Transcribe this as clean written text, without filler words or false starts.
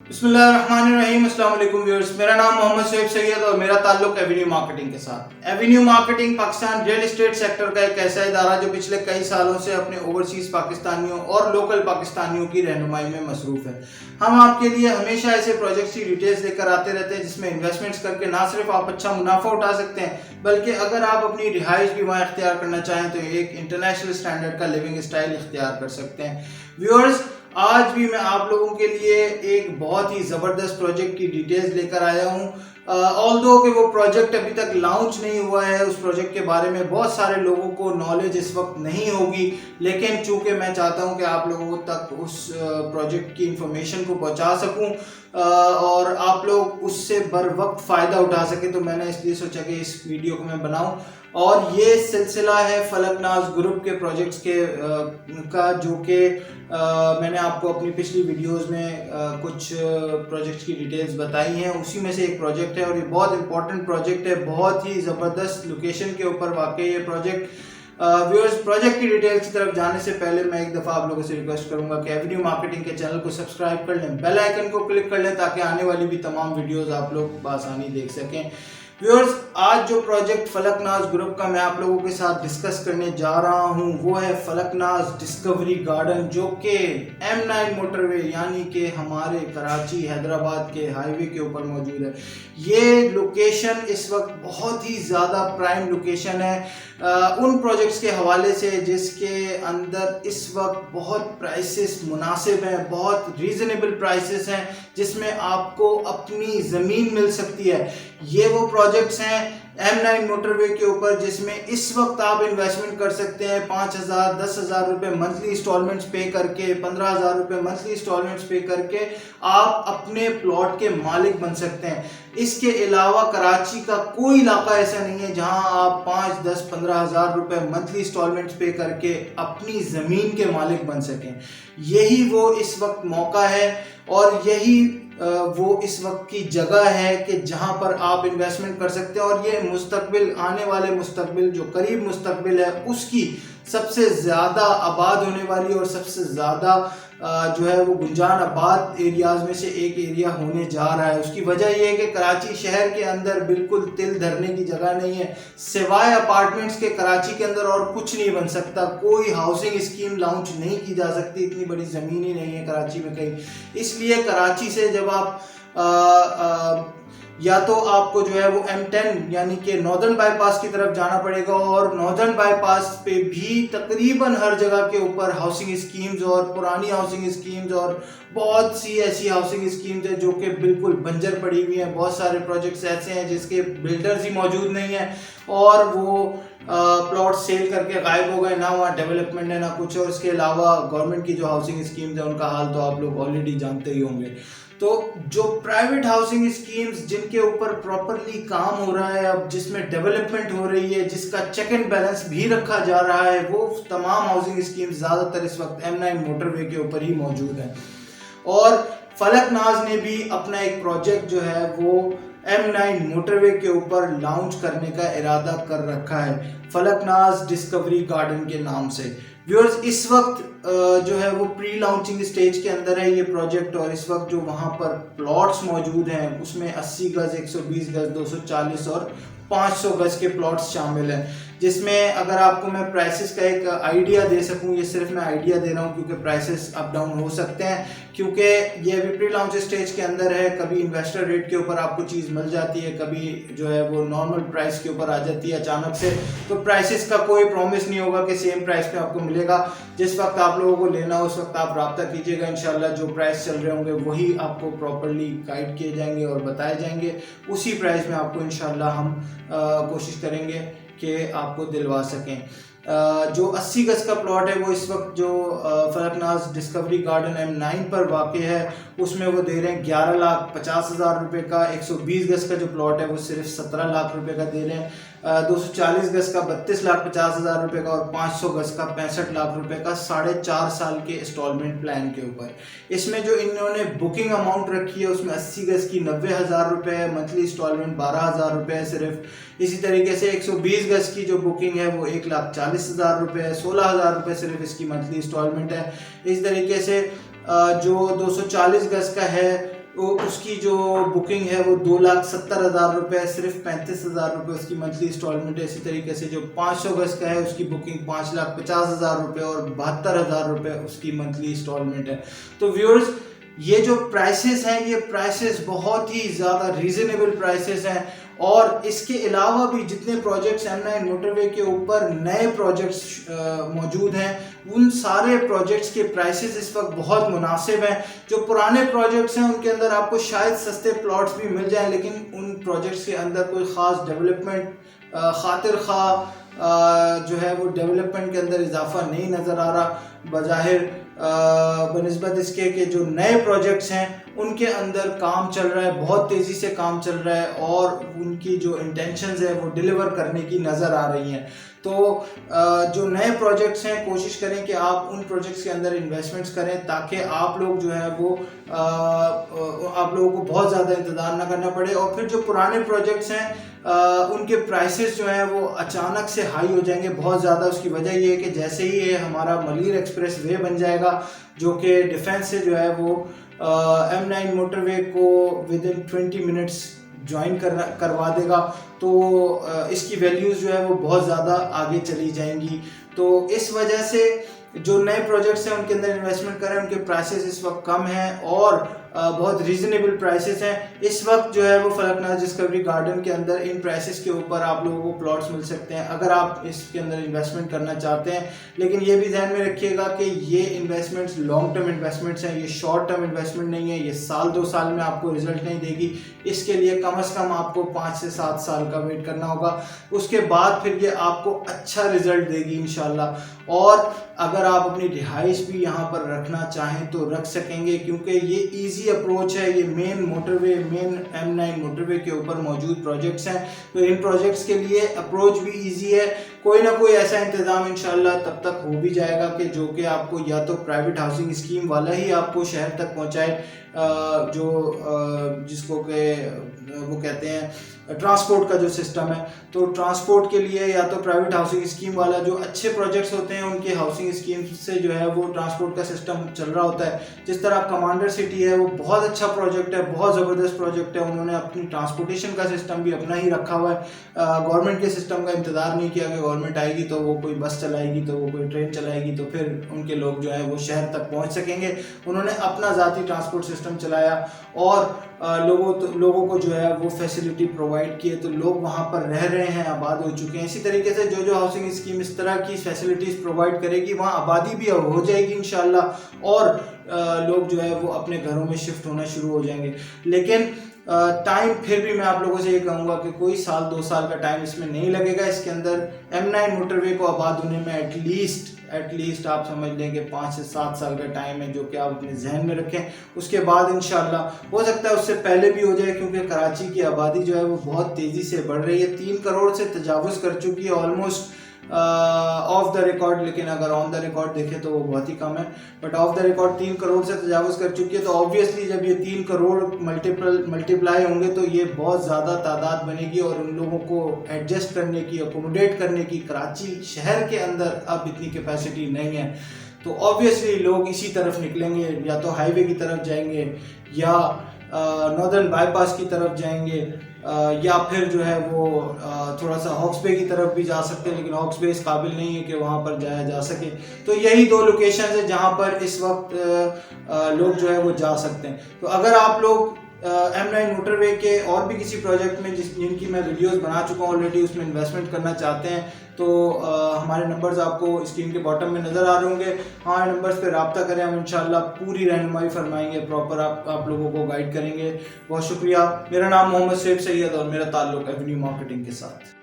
बिस्मिल्लाहिर्रहमानिर्रहीम, अस्सलाम वालेकुम व्यूअर्स। मेरा नाम मोहम्मद शोएब सैयद और मेरा ताल्लुक एवेन्यू मार्केटिंग के साथ। Avenue marketing Pakistan real estate sector का एक ऐसा इदारा जो पिछले कई सालों से अपने ओवरसीज पाकिस्तानियों और लोकल पाकिस्तानियों की रहनुमाई में मसरूफ है। हम आपके लिए हमेशा ऐसे प्रोजेक्ट्स की डिटेल्स लेकर आते रहते हैं जिसमें इन्वेस्टमेंट्स करके ना सिर्फ आप अच्छा मुनाफा उठा सकते हैं, बल्कि अगर आप अपनी रिहाइश भी वहाँ इख्तियार करना चाहें तो एक इंटरनेशनल स्टैंडर्ड का लिविंग स्टाइल इख्तियार कर सकते हैं। व्यूअर्स, आज भी मैं आप लोगों के लिए एक बहुत ही ज़बरदस्त प्रोजेक्ट की डिटेल्स लेकर आया हूँ। ऑल्दो कि वो प्रोजेक्ट अभी तक लॉन्च नहीं हुआ है, उस प्रोजेक्ट के बारे में बहुत सारे लोगों को नॉलेज इस वक्त नहीं होगी, लेकिन चूंकि मैं चाहता हूँ कि आप लोगों तक उस प्रोजेक्ट की इंफॉर्मेशन को पहुँचा सकूँ और आप लोग उससे बर वक्त फ़ायदा उठा सके, तो मैंने इसलिए सोचा कि इस वीडियो को मैं बनाऊँ। और ये सिलसिला है फलकनाज ग्रुप के प्रोजेक्ट्स के का, जो कि मैंने आपको अपनी पिछली वीडियोस में कुछ प्रोजेक्ट्स की डिटेल्स बताई हैं, उसी में से एक प्रोजेक्ट है और ये बहुत इंपॉर्टेंट प्रोजेक्ट है, बहुत ही ज़बरदस्त लोकेशन के ऊपर वाकई ये प्रोजेक्ट। व्यूअर्स, प्रोजेक्ट की डिटेल्स की तरफ जाने से पहले मैं एक दफ़ा आप लोगों से रिक्वेस्ट करूंगा कि एवेन्यू मार्केटिंग के चैनल को सब्सक्राइब कर लें, बेल आइकन को क्लिक कर लें ताकि आने वाली भी तमाम वीडियोस आप लोग बआसानी देख सकें। व्यूअर्स, आज जो प्रोजेक्ट फलकनाज ग्रुप का मैं आप लोगों के साथ डिस्कस करने जा रहा हूं वो है फलकनाज डिस्कवरी गार्डन, जो कि M9 मोटरवे यानी कि हमारे कराची हैदराबाद के हाईवे के ऊपर मौजूद है। ये लोकेशन इस वक्त बहुत ही ज़्यादा प्राइम लोकेशन है उन प्रोजेक्ट्स के हवाले से जिसके अंदर इस वक्त बहुत प्राइसेस मुनासिब हैं, बहुत रीज़नेबल प्राइसेस हैं, जिसमें आपको अपनी ज़मीन मिल सकती है। ये वो प्रोजेक्ट्स हैं M9 मोटरवे के ऊपर जिसमें इस वक्त आप इन्वेस्टमेंट कर सकते हैं 5,000 10,000 रुपये मंथली इंस्टॉलमेंट्स पे करके, 15,000 रुपये मंथली इंस्टॉलमेंट्स पे करके आप अपने प्लॉट के मालिक बन सकते हैं। इसके अलावा कराची का कोई इलाका ऐसा नहीं है जहां आप 5, 10, 15,000 रुपये मंथली इंस्टॉलमेंट्स पे करके अपनी ज़मीन के मालिक बन सकें। यही वो इस वक्त मौका है और यही वो इस वक्त की जगह है कि जहां पर आप इन्वेस्टमेंट कर सकते हैं और ये मुस्तकबिल, आने वाले मुस्तकबिल, जो करीब मुस्तकबिल है उसकी सबसे ज़्यादा आबाद होने वाली और सबसे ज़्यादा जो है वो गुंजान आबाद एरियाज़ में से एक एरिया होने जा रहा है। उसकी वजह यह है कि कराची शहर के अंदर बिल्कुल तिल धरने की जगह नहीं है, सिवाय अपार्टमेंट्स के कराची के अंदर और कुछ नहीं बन सकता, कोई हाउसिंग स्कीम लॉन्च नहीं की जा सकती, इतनी बड़ी ज़मीन ही नहीं है कराची में कहीं। इसलिए कराची से जब आप या तो आपको जो है वो M10 यानी कि नॉर्दर्न बाईपास की तरफ जाना पड़ेगा और नॉर्दर्न बाईपास पे भी तकरीबन हर जगह के ऊपर हाउसिंग स्कीम्स और पुरानी हाउसिंग स्कीम्स और बहुत सी ऐसी हाउसिंग स्कीम्स हैं जो कि बिल्कुल बंजर पड़ी हुई हैं। बहुत सारे प्रोजेक्ट्स ऐसे हैं जिसके बिल्डर्स ही मौजूद नहीं हैं और वो प्लॉट सेल करके गायब हो गए, ना वहाँ डेवलपमेंट है ना कुछ। और इसके अलावा गवर्नमेंट की जो हाउसिंग स्कीम्स है उनका हाल तो आप लोग ऑलरेडी जानते ही होंगे। तो जो प्राइवेट हाउसिंग स्कीम्स जिनके ऊपर प्रॉपरली काम हो रहा है, अब जिसमें डेवलपमेंट हो रही है, जिसका चेक एंड बैलेंस भी रखा जा रहा है, वो तमाम हाउसिंग स्कीम्स ज़्यादातर इस वक्त M9 मोटरवे के ऊपर ही मौजूद हैं। और फलकनाज ने भी अपना एक प्रोजेक्ट जो है वो M9 मोटरवे के ऊपर लॉन्च करने का इरादा कर रखा है, फलकनाज डिस्कवरी गार्डन के नाम से। व्यूअर्स, इस वक्त जो है वो प्री लॉन्चिंग स्टेज के अंदर है ये प्रोजेक्ट और इस वक्त जो वहाँ पर प्लॉट्स मौजूद हैं उसमें 80 गज, 120 गज, 240 और 500 गज के प्लॉट्स शामिल हैं, जिसमें अगर आपको मैं प्राइसेस का एक आइडिया दे सकूं, ये सिर्फ मैं आइडिया दे रहा हूं क्योंकि प्राइसेस अप डाउन हो सकते हैं, क्योंकि ये अभी प्री लॉन्च स्टेज के अंदर है। कभी इन्वेस्टर रेट के ऊपर आपको चीज़ मिल जाती है, कभी जो है वो नॉर्मल प्राइस के ऊपर आ जाती है अचानक से, तो प्राइसेस का कोई प्रॉमिस नहीं होगा कि सेम प्राइस पे आपको मिलेगा। जिस वक्त आप लोगों को लेना हो उस वक्त आप रब्ता कीजिएगा, इंशाल्लाह जो प्राइस चल रहे होंगे वही आपको प्रॉपरली गाइड किए जाएंगे और बताए जाएंगे, उसी प्राइस में आपको इंशाल्लाह हम कोशिश करेंगे कि आपको दिलवा सकें। जो 80 गज का प्लॉट है वो इस वक्त जो फलकनाज डिस्कवरी गार्डन M9 पर वाक़ है उसमें वो दे रहे हैं 11,50,000 रुपये का। 120 गज का जो प्लॉट है वो सिर्फ 17 लाख रुपए का दे रहे हैं। 240 गज का 32,50,000 रुपये का और 500 गज का 65 लाख रुपए का 4.5 साल के इंस्टॉलमेंट प्लान के ऊपर। इसमें जो इन्होंने बुकिंग अमाउंट रखी है उसमें 80 गज की 90,000 रुपये है, मंथली इंस्टॉलमेंट 12,000 रुपये है सिर्फ। इसी तरीके से 120 गज की जो बुकिंग है वो 1,40,000 रुपये है, 16,000 रुपये सिर्फ इसकी मंथली इंस्टॉलमेंट है। इस तरीके से जो 240 गज का है उसकी जो बुकिंग है वो 2,70,000 रुपये, सिर्फ 35,000 रुपये उसकी मंथली इंस्टॉलमेंट है। इसी तरीके से जो 500 गज का है उसकी बुकिंग 5,50,000 रुपये और 72,000 रुपये उसकी मंथली इंस्टॉलमेंट है। तो व्यूअर्स, ये जो प्राइसेस हैं ये प्राइसेस बहुत ही ज़्यादा रीज़नेबल प्राइसेस हैं। और इसके अलावा भी जितने प्रोजेक्ट्स M9 मोटरवे के ऊपर नए प्रोजेक्ट्स मौजूद हैं, उन सारे प्रोजेक्ट्स के प्राइसेस इस वक्त बहुत मुनासिब हैं। जो पुराने प्रोजेक्ट्स हैं उनके अंदर आपको शायद सस्ते प्लॉट्स भी मिल जाएं, लेकिन उन प्रोजेक्ट्स के अंदर कोई ख़ास डेवलपमेंट खातिर खा जो है वो डेवलपमेंट के अंदर इजाफा नहीं नज़र आ रहा। बज़ाहिर बनिस्बत इसके कि जो नए प्रोजेक्ट्स हैं उनके अंदर काम चल रहा है, बहुत तेज़ी से काम चल रहा है और उनकी जो इंटेंशंस है वो डिलीवर करने की नज़र आ रही हैं। तो जो नए प्रोजेक्ट्स हैं कोशिश करें कि आप उन प्रोजेक्ट्स के अंदर इन्वेस्टमेंट्स करें ताकि आप लोग जो है वो आप लोगों को बहुत ज़्यादा इंतज़ार ना करना पड़े। और फिर जो पुराने प्रोजेक्ट्स हैं उनके प्राइसेस जो हैं वो अचानक से हाई हो जाएंगे बहुत ज़्यादा। उसकी वजह ये है कि जैसे ही ये हमारा मलीर एक्सप्रेस वे बन जाएगा जो कि डिफेंस से जो है वो M9 मोटरवे को विद इन 20 मिनट्स ज्वाइन करवा देगा, तो इसकी वैल्यूज़ जो है वो बहुत ज़्यादा आगे चली जाएंगी। तो इस वजह से जो नए प्रोजेक्ट्स हैं उनके अंदर इन्वेस्टमेंट करें, उनके प्राइसेस इस वक्त कम हैं और बहुत रीज़नेबल प्राइसेस हैं। इस वक्त जो है वो फलकनाज़ डिस्कवरी गार्डन के अंदर इन प्राइसेस के ऊपर आप लोगों को प्लॉट्स मिल सकते हैं अगर आप इसके अंदर इन्वेस्टमेंट करना चाहते हैं। लेकिन ये भी ध्यान में रखिएगा कि ये इन्वेस्टमेंट्स लॉन्ग टर्म इन्वेस्टमेंट्स हैं, ये शॉर्ट टर्म इन्वेस्टमेंट नहीं है। ये साल 2 साल में आपको रिजल्ट नहीं देगी, इसके लिए कम से कम आपको 5 से 7 साल का वेट करना होगा। उसके बाद फिर ये आपको अच्छा रिजल्ट देगी इंशाल्लाह। और अगर आप अपनी रिहाइश भी यहाँ पर रखना चाहें तो रख सकेंगे, क्योंकि ये इजी अप्रोच है। ये मेन M9 मोटरवे के ऊपर मौजूद प्रोजेक्ट्स हैं, तो इन प्रोजेक्ट्स के लिए अप्रोच भी इजी है। कोई ना कोई ऐसा इंतज़ाम इंशाल्लाह तब तक हो भी जाएगा कि जो कि आपको या तो प्राइवेट हाउसिंग स्कीम वाला ही आपको शहर तक पहुँचाए, जिसको के वो कहते हैं ट्रांसपोर्ट का जो सिस्टम है। तो ट्रांसपोर्ट के लिए या तो प्राइवेट हाउसिंग स्कीम वाला, जो अच्छे प्रोजेक्ट्स होते हैं उनके हाउसिंग स्कीम से जो है वो ट्रांसपोर्ट का सिस्टम चल रहा होता है। जिस तरह कमांडर सिटी है वो बहुत अच्छा प्रोजेक्ट है, बहुत ज़बरदस्त प्रोजेक्ट है। उन्होंने अपनी ट्रांसपोर्टेशन का सिस्टम भी अपना ही रखा हुआ है, गवर्नमेंट के सिस्टम का इंतज़ार नहीं किया कि गवर्नमेंट आएगी तो वो कोई बस चलाएगी, तो वो कोई ट्रेन चलाएगी, तो फिर उनके लोग जो है वो शहर तक पहुँच सकेंगे। उन्होंने अपना ज़ाती ट्रांसपोर्ट सिस्टम चलाया और लोगों को जो है वो फैसिलिटी प्रोवाइड किए, तो लोग वहाँ पर रह रहे हैं, आबाद हो चुके हैं। इसी तरीके से जो हाउसिंग स्कीम इस तरह की फैसिलिटीज़ प्रोवाइड करेगी वहाँ आबादी भी हो जाएगी इंशाल्लाह, और लोग जो है वो अपने घरों में शिफ्ट होना शुरू हो जाएंगे। लेकिन टाइम फिर भी मैं आप लोगों से ये कहूँगा कि कोई साल 2 साल का टाइम इसमें नहीं लगेगा। इसके अंदर M9 मोटरवे को आबाद होने में एटलीस्ट आप समझ लें कि 5 से 7 साल का टाइम है, जो कि आप अपने जहन में रखें। उसके बाद इंशाल्लाह हो सकता है उससे पहले भी हो जाए, क्योंकि कराची की आबादी जो है वो बहुत तेज़ी से बढ़ रही है, 3 करोड़ से तजावुज़ कर चुकी है ऑलमोस्ट ऑफ द रिकॉर्ड। लेकिन अगर ऑन द रिकॉर्ड देखें तो वो बहुत ही कम है, but of the record 3 crore से तजावुज़ कर चुकी है। तो ऑब्वियसली जब ये 3 करोड़ मल्टीप्लाई होंगे तो ये बहुत ज़्यादा तादाद बनेगी, और उन लोगों को एडजस्ट करने की, अकोमोडेट करने की कराची शहर के अंदर अब इतनी कैपेसिटी नहीं है। तो ऑब्वियसली लोग इसी तरफ निकलेंगे, या तो हाईवे की तरफ जाएंगे या नॉर्दर्न बाईपास की तरफ जाएंगे, या फिर जो है वो थोड़ा सा हॉक्स बे की तरफ भी जा सकते हैं, लेकिन हॉक्स बे इस काबिल नहीं है कि वहाँ पर जाया जा सके। तो यही 2 लोकेशन है जहाँ पर इस वक्त लोग जो है वो जा सकते हैं। तो अगर आप लोग M9 मोटरवे के और भी किसी प्रोजेक्ट में जिनकी मैं वीडियोस बना चुका हूँ ऑलरेडी, उसमें इन्वेस्टमेंट करना चाहते हैं तो हमारे नंबर्स आपको स्क्रीन के बॉटम में नज़र आ रहे होंगे। हाँ, नंबर्स पे रब्ता करें, हम इंशाल्लाह पूरी रहनुमाई फरमाएंगे, प्रॉपर आप लोगों को गाइड करेंगे। बहुत शुक्रिया। मेरा नाम मोहम्मद सैयद और मेरा ताल्लुक़ एवेन्यू मार्केटिंग के साथ।